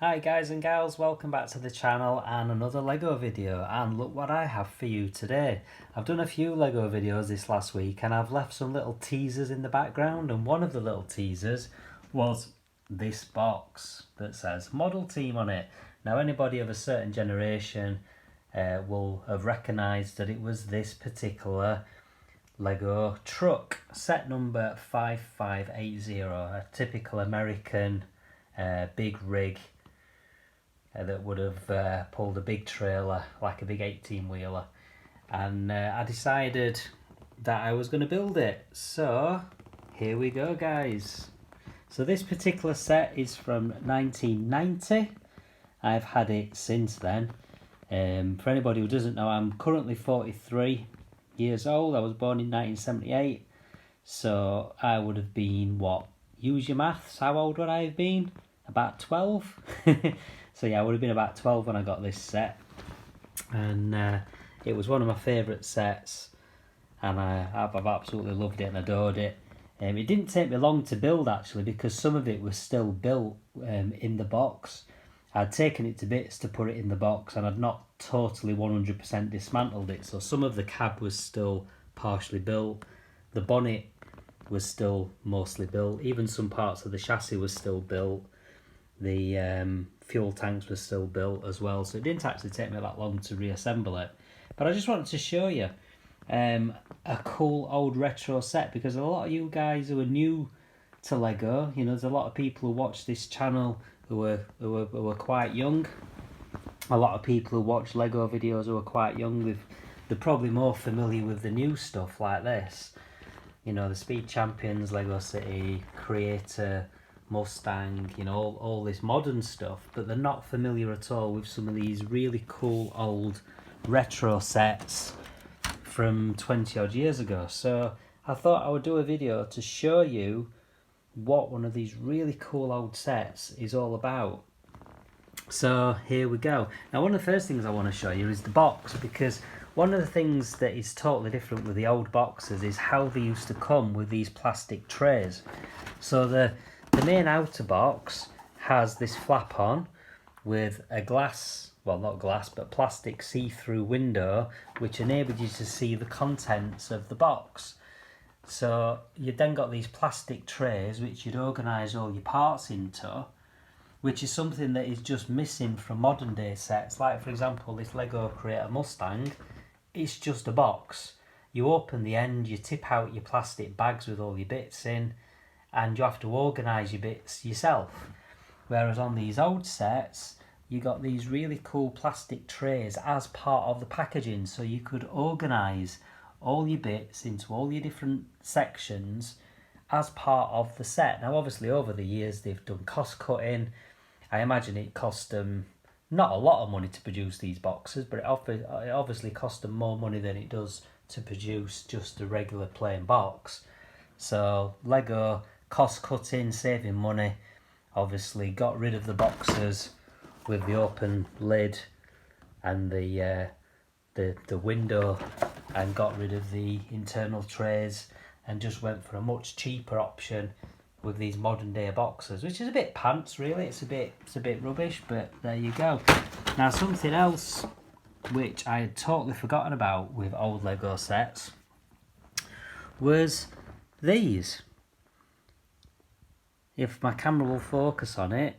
Hi guys and gals, welcome back to the channel and another Lego video, and look what I have for you today. I've done a few Lego videos this last week and I've left some little teasers in the background, and one of the little teasers was this box that says Model Team on it. Now anybody of a certain generation will have recognised that it was this particular Lego truck, set number 5580, a typical American big rig that would have pulled a big trailer, like a big 18-wheeler. And I decided that I was going to build it. So here we go, guys. So this particular set is from 1990. I've had it since then. For anybody who doesn't know, I'm currently 43 years old. I was born in 1978. So I would have been, what? Use your maths. How old would I have been? About 12. So yeah, I would have been about 12 when I got this set, and it was one of my favourite sets, and I've absolutely loved it and adored it. It didn't take me long to build, actually, because some of it was still built in the box. I'd taken it to bits to put it in the box, and I'd not totally 100% dismantled it, so some of the cab was still partially built, the bonnet was still mostly built, even some parts of the chassis was still built. The fuel tanks were still built as well, so it didn't actually take me that long to reassemble it. But I just wanted to show you a cool old retro set, because a lot of you guys who are new to Lego, you know, there's a lot of people who watch this channel who are quite young. A lot of people who watch Lego videos who are quite young, they're probably more familiar with the new stuff like this. You know, the Speed Champions, Lego City, Creator, Mustang, you know, all this modern stuff, but they're not familiar at all with some of these really cool old retro sets from 20 odd years ago. So I thought I would do a video to show you what one of these really cool old sets is all about. So here we go. Now one of the first things I want to show you is the box, because one of the things that is totally different with the old boxes is how they used to come with these plastic trays. So the main outer box has this flap on with a glass, well not glass, but plastic see-through window, which enabled you to see the contents of the box. So you then got these plastic trays which you'd organise all your parts into, which is something that is just missing from modern day sets. Like for example this Lego Creator Mustang, it's just a box. You open the end, you tip out your plastic bags with all your bits in, and you have to organise your bits yourself. Whereas on these old sets, you got these really cool plastic trays as part of the packaging, so you could organise all your bits into all your different sections as part of the set. Now obviously over the years they've done cost cutting. I imagine it cost them not a lot of money to produce these boxes, but it obviously cost them more money than it does to produce just a regular plain box. So Lego, cost cutting, saving money, obviously got rid of the boxes with the open lid and the window, and got rid of the internal trays, and just went for a much cheaper option with these modern day boxes, which is a bit pants really. It's a bit rubbish, but there you go. Now something else which I had totally forgotten about with old Lego sets was these. If my camera will focus on it,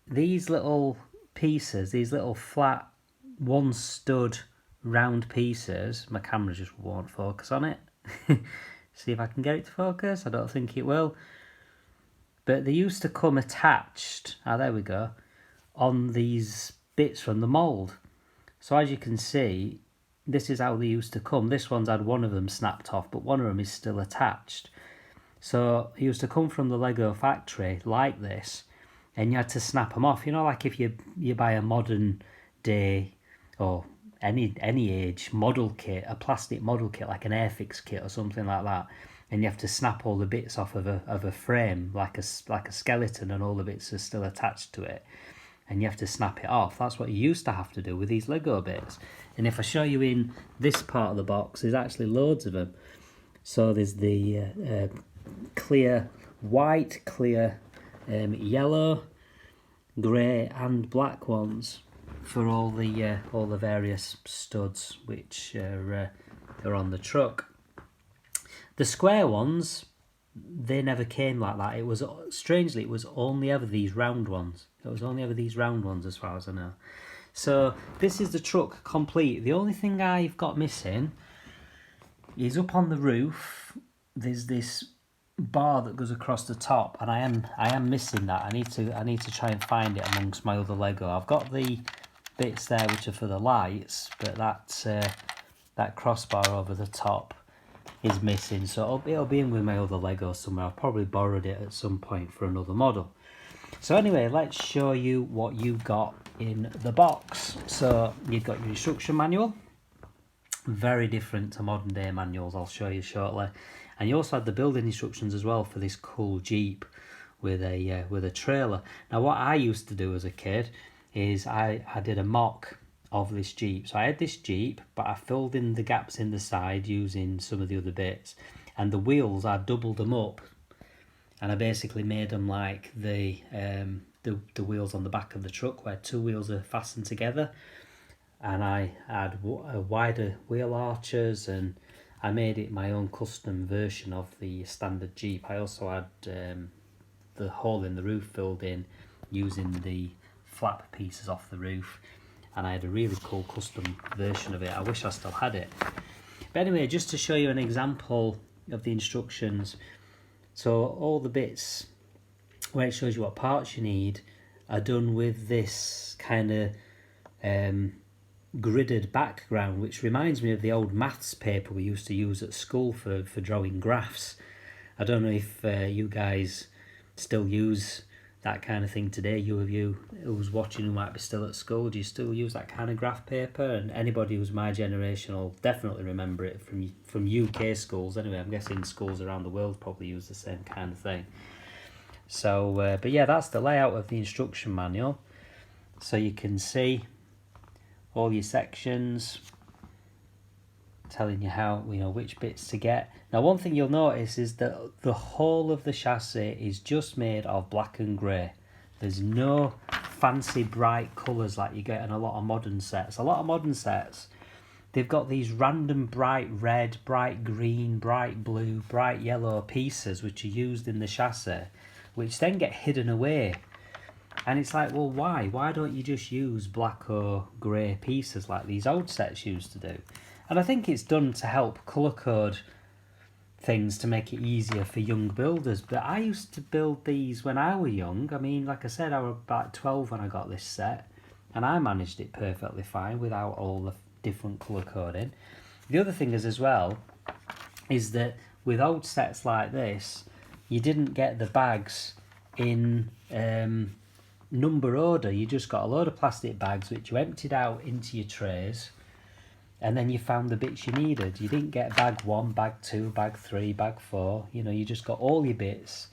these little pieces, these little flat one stud round pieces, my camera just won't focus on it. See if I can get it to focus. I don't think it will. But they used to come attached, there we go, on these bits from the mould. So as you can see, this is how they used to come. This one's had one of them snapped off, but one of them is still attached. So they used to come from the Lego factory like this, and you had to snap them off. You know, like if you buy a modern day or any age model kit, a plastic model kit like an Airfix kit or something like that, and you have to snap all the bits off of a frame like a skeleton, and all the bits are still attached to it, and you have to snap it off. That's what you used to have to do with these Lego bits. And if I show you in this part of the box, there's actually loads of them. So there's the clear white, clear yellow, grey and black ones for all the various studs which are on the truck. The square ones, they never came like that. It was, strangely, it was only ever these round ones. It was only ever these round ones as far as I know. So this is the truck complete. The only thing I've got missing is up on the roof. There's this bar that goes across the top, and I am missing that. I need to try and find it amongst my other Lego. I've got the bits there which are for the lights, but that crossbar over the top is missing. So it'll be in with my other Lego somewhere. I've probably borrowed it at some point for another model. So anyway, let's show you what you got in the box. So you've got your instruction manual, very different to modern day manuals, I'll show you shortly. And you also had the building instructions as well for this cool Jeep with a trailer. Now what I used to do as a kid is I did a mock of this Jeep. So I had this Jeep, but I filled in the gaps in the side using some of the other bits, and the wheels, I doubled them up, and I basically made them like the wheels on the back of the truck, where two wheels are fastened together, and I had wider wheel arches, and I made it my own custom version of the standard Jeep. I also had the hole in the roof filled in using the flap pieces off the roof, and I had a really cool custom version of it. I wish I still had it. But anyway, just to show you an example of the instructions, so all the bits where it shows you what parts you need are done with this kind of gridded background, which reminds me of the old maths paper we used to use at school for drawing graphs. I don't know if you guys still use that kind of thing today. You of you who's watching who might be still at school, do you still use that kind of graph paper? And anybody who's my generation will definitely remember it from UK schools. Anyway, I'm guessing schools around the world probably use the same kind of thing. So, but yeah, that's the layout of the instruction manual. So you can see all your sections, telling you how, which bits to get. Now one thing you'll notice is that the whole of the chassis is just made of black and grey. There's no fancy bright colours like you get in a lot of modern sets. A lot of modern sets, they've got these random bright red, bright green, bright blue, bright yellow pieces which are used in the chassis, which then get hidden away. And it's like, well, why? Why don't you just use black or grey pieces like these old sets used to do? And I think it's done to help colour code things to make it easier for young builders. But I used to build these when I was young. I mean, like I said, I was about 12 when I got this set, and I managed it perfectly fine without all the different colour coding. The other thing is as well, is that with old sets like this, you didn't get the bags in number order. You just got a load of plastic bags which you emptied out into your trays, and then you found the bits you needed. You didn't get bag 1, bag 2, bag 3, bag 4. You just got all your bits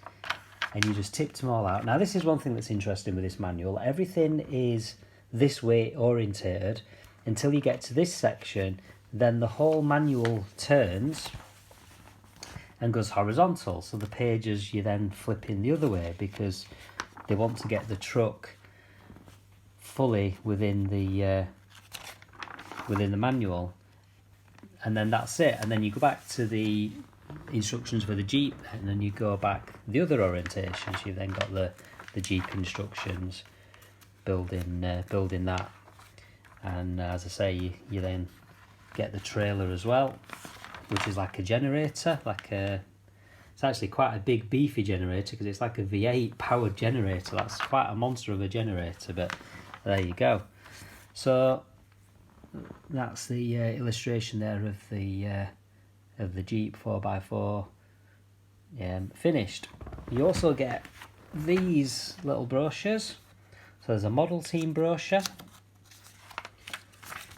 and you just tipped them all out. Now this is one thing that's interesting with this manual. Everything is this way orientated until you get to this section, then the whole manual turns and goes horizontal. So the pages you then flip in the other way because they want to get the truck fully within the manual, and then that's it. And then you go back to the instructions for the Jeep, and then you go back the other orientations. You've then got the Jeep instructions, building that, and as I say, you then get the trailer as well, which is like a generator, it's actually quite a big beefy generator because it's like a V8 powered generator. That's quite a monster of a generator, but there you go. So that's the illustration there of the Jeep 4x4 finished. You also get these little brochures. So there's a model team brochure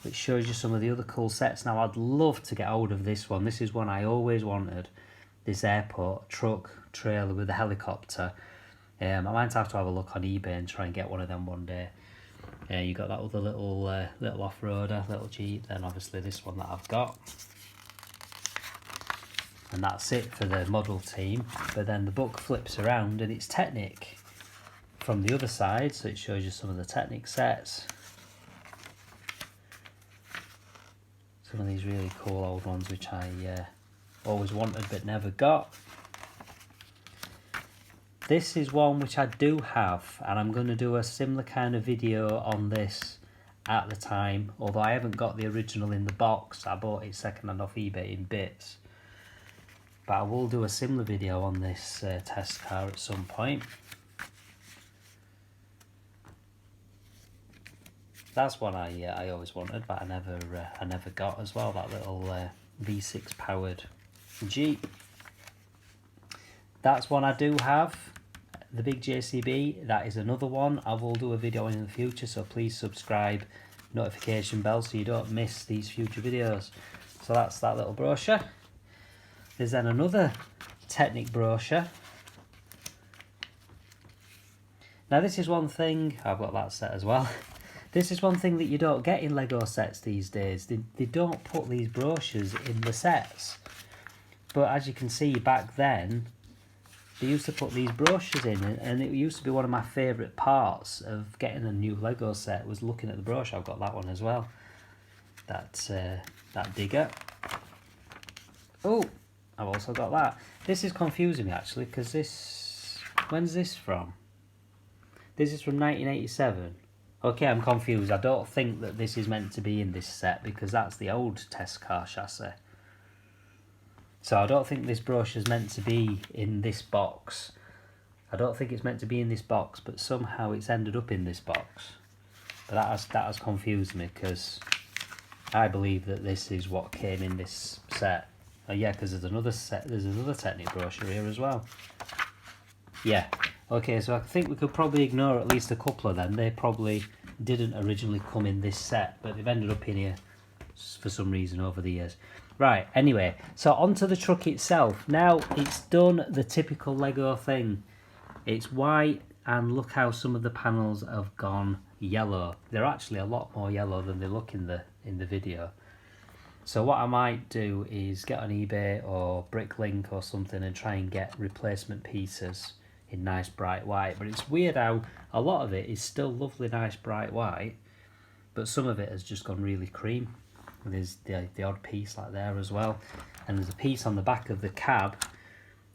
which shows you some of the other cool sets. Now I'd love to get hold of this one. This is one I always wanted. This airport truck trailer with a helicopter. I might have to have a look on eBay and try and get one of them one day. You got that other little off-roader, little Jeep, then obviously this one that I've got. And that's it for the model team. But then the book flips around and it's Technic from the other side, so it shows you some of the Technic sets. Some of these really cool old ones which I always wanted but never got. This is one which I do have, and I'm going to do a similar kind of video on this at the time, although I haven't got the original in the box. I bought it second-hand off eBay in bits. But I will do a similar video on this test car at some point. That's one I always wanted, but I never got as well. That little V6 powered Jeep. That's one I do have. The big JCB. That is another one I will do a video on in the future. So please subscribe, notification bell, so you don't miss these future videos. So that's that little brochure. There's then another Technic brochure. Now this is one thing, I've got that set as well. This is one thing that you don't get in Lego sets these days. They don't put these brochures in the sets. But as you can see, back then, they used to put these brochures in, and it used to be one of my favourite parts of getting a new Lego set was looking at the brochure. I've got that one as well. That digger. Oh, I've also got that. This is confusing me actually, because this... When's this from? This is from 1987. Okay, I'm confused. I don't think that this is meant to be in this set, because that's the old test car chassis. So I don't think this brochure is meant to be in this box. I don't think it's meant to be in this box, but somehow it's ended up in this box. But that has confused me, because I believe that this is what came in this set. Oh yeah, because there's another set. There's another Technic brochure here as well. Yeah. Okay, so I think we could probably ignore at least a couple of them. They probably didn't originally come in this set, but they've ended up in here for some reason over the years. Right, anyway, so onto the truck itself. Now, it's done the typical Lego thing. It's white, and look how some of the panels have gone yellow. They're actually a lot more yellow than they look in the video. So what I might do is get on eBay or Bricklink or something and try and get replacement pieces in nice bright white. But it's weird how a lot of it is still lovely nice bright white, but some of it has just gone really cream. There's the odd piece like there as well, and there's a piece on the back of the cab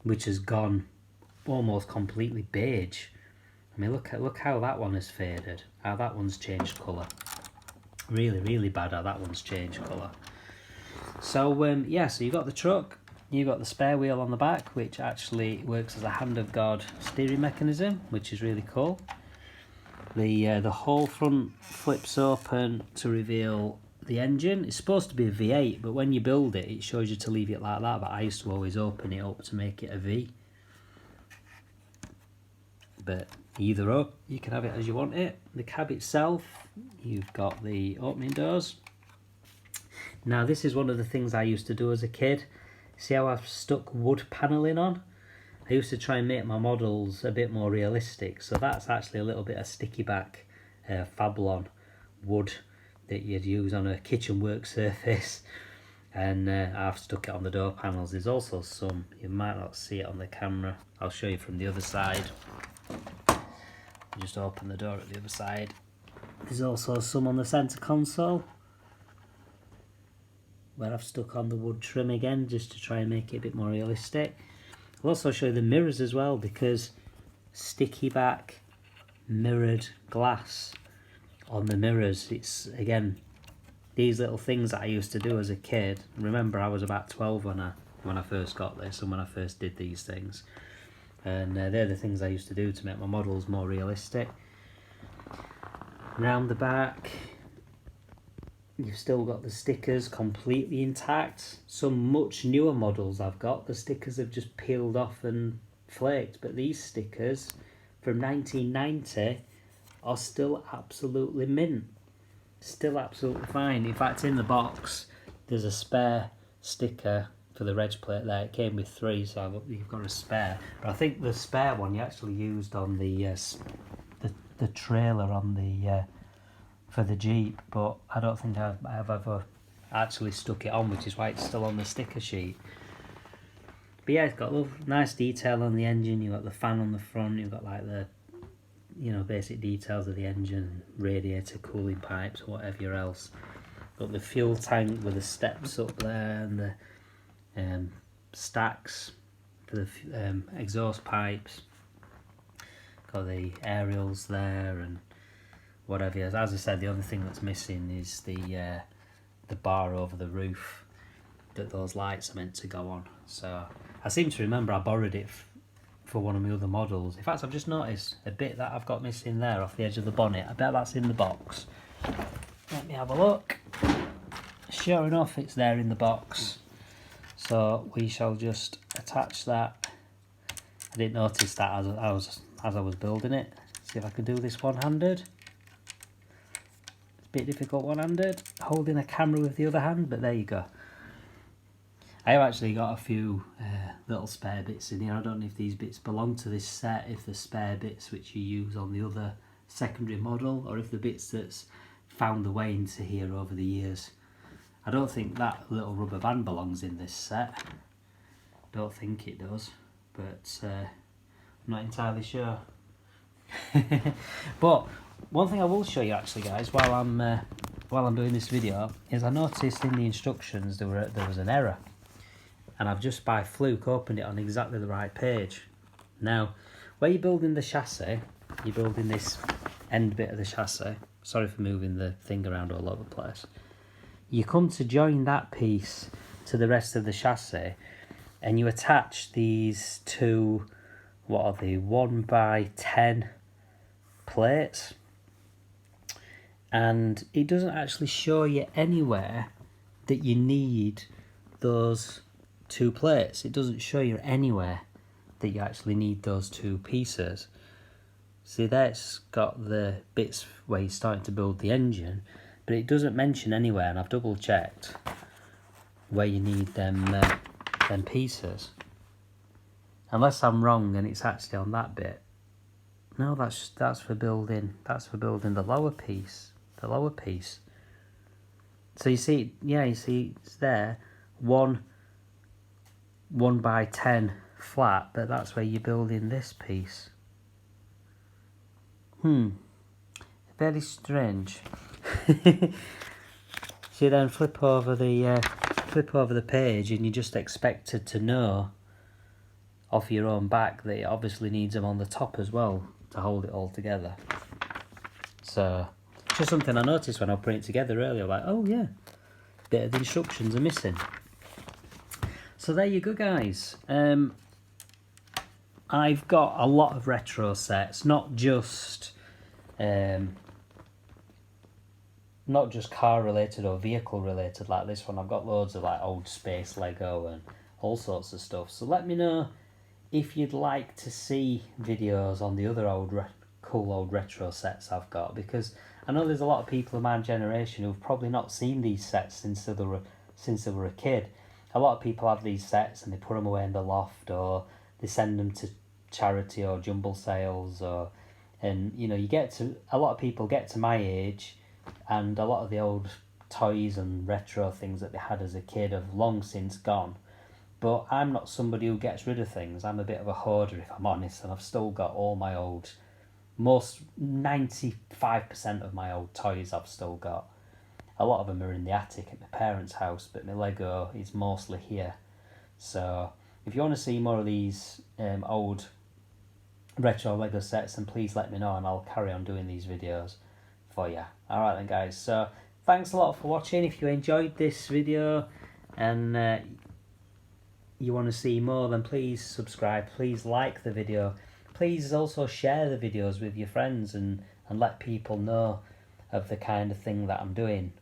which has gone almost completely beige. I mean, look how that one has faded, how that one's changed colour. Really bad how that one's changed colour. So yeah, so you've got the truck, you've got the spare wheel on the back, which actually works as a hand of God steering mechanism, which is really cool. The whole front flips open to reveal the engine. It's supposed to be a V8, but when you build it, it shows you to leave it like that, but I used to always open it up to make it a V. But either up, you can have it as you want it. The cab itself, you've got the opening doors. Now this is one of the things I used to do as a kid. See how I've stuck wood panelling on? I used to try and make my models a bit more realistic, so that's actually a little bit of sticky back Fablon wood that you'd use on a kitchen work surface, and I've stuck it on the door panels. There's also some, you might not see it on the camera, I'll show you from the other side. Just open the door at the other side. There's also some on the centre console where I've stuck on the wood trim again, just to try and make it a bit more realistic. I'll also show you the mirrors as well, because sticky back mirrored glass on the mirrors. It's, again, these little things that I used to do as a kid. Remember, I was about 12 when I first got this and when I first did these things, and they're the things I used to do to make my models more realistic. Round the back, you've still got the stickers completely intact. Some much newer models I've got, the stickers have just peeled off and flaked, but these stickers from 1990 are still absolutely mint. Still absolutely fine. In fact, in the box there's a spare sticker for the reg plate there. It came with 3, so you've got a spare. But I think the spare one you actually used on the trailer on the for the Jeep, but I don't think I've ever actually stuck it on, which is why it's still on the sticker sheet. But yeah, it's got a nice detail on the engine. You've got the fan on the front, you've got like the you know, basic details of the engine, radiator, cooling pipes, whatever else. Got the fuel tank with the steps up there and the stacks for the exhaust pipes. Got the aerials there and whatever. As I said, the only thing that's missing is the bar over the roof that those lights are meant to go on. So I seem to remember I borrowed it for one of my other models. In fact, I've just noticed a bit that I've got missing there off the edge of the bonnet. I bet that's in the box. Let me have a look. Sure enough, it's there in the box. So we shall just attach that. I didn't notice that as I was building it. See if I can do this one-handed. It's a bit difficult one-handed, holding a camera with the other hand, but there you go. I have actually got a few little spare bits in here. I don't know if these bits belong to this set, if they're spare bits which you use on the other secondary model, or if the bits that's found their way into here over the years. I don't think that little rubber band belongs in this set. Don't think it does, but I'm not entirely sure. But one thing I will show you actually, guys, while I'm doing this video, is I noticed in the instructions there was an error. And I've just by fluke opened it on exactly the right page. Now, where you're building the chassis, you're building this end bit of the chassis. Sorry for moving the thing around all over the place. You come to join that piece to the rest of the chassis, and you attach these two, what are they, 1x10 plates. And it doesn't actually show you anywhere that you need those two plates. It doesn't show you anywhere that you actually need those two pieces. See, that's got the bits where you're starting to build the engine, but it doesn't mention anywhere, and I've double checked, where you need them pieces. Unless I'm wrong and it's actually on that bit. No, that's for building the lower piece. The lower piece. So you see, yeah, you see it's there, 1x10 flat, but that's where you're building this piece. Very strange. So you then flip over the page, and you're just expected to know off your own back that it obviously needs them on the top as well to hold it all together. So just something I noticed when I put it together earlier, like, oh yeah, bit of the instructions are missing. So there you go, guys. I've got a lot of retro sets, not just car related or vehicle related like this one. I've got loads of like old space Lego and all sorts of stuff. So let me know if you'd like to see videos on the other cool old retro sets I've got, because I know there's a lot of people of my generation who've probably not seen these sets since they were a kid. A lot of people have these sets and they put them away in the loft, or they send them to charity or jumble sales, and you know, a lot of people get to my age, and a lot of the old toys and retro things that they had as a kid have long since gone. But I'm not somebody who gets rid of things. I'm a bit of a hoarder, if I'm honest, and I've still got all my 95% of my old toys I've still got. A lot of them are in the attic at my parents' house, but my Lego is mostly here. So if you want to see more of these old retro Lego sets, then please let me know, and I'll carry on doing these videos for you. Alright then, guys, so thanks a lot for watching. If you enjoyed this video and you want to see more, then please subscribe, please like the video, please also share the videos with your friends and let people know of the kind of thing that I'm doing,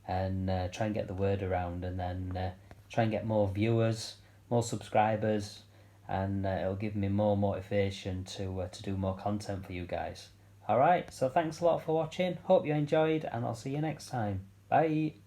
and try and get the word around, and then try and get more viewers, more subscribers, and it'll give me more motivation to do more content for you guys. Alright, so thanks a lot for watching, hope you enjoyed, and I'll see you next time. Bye!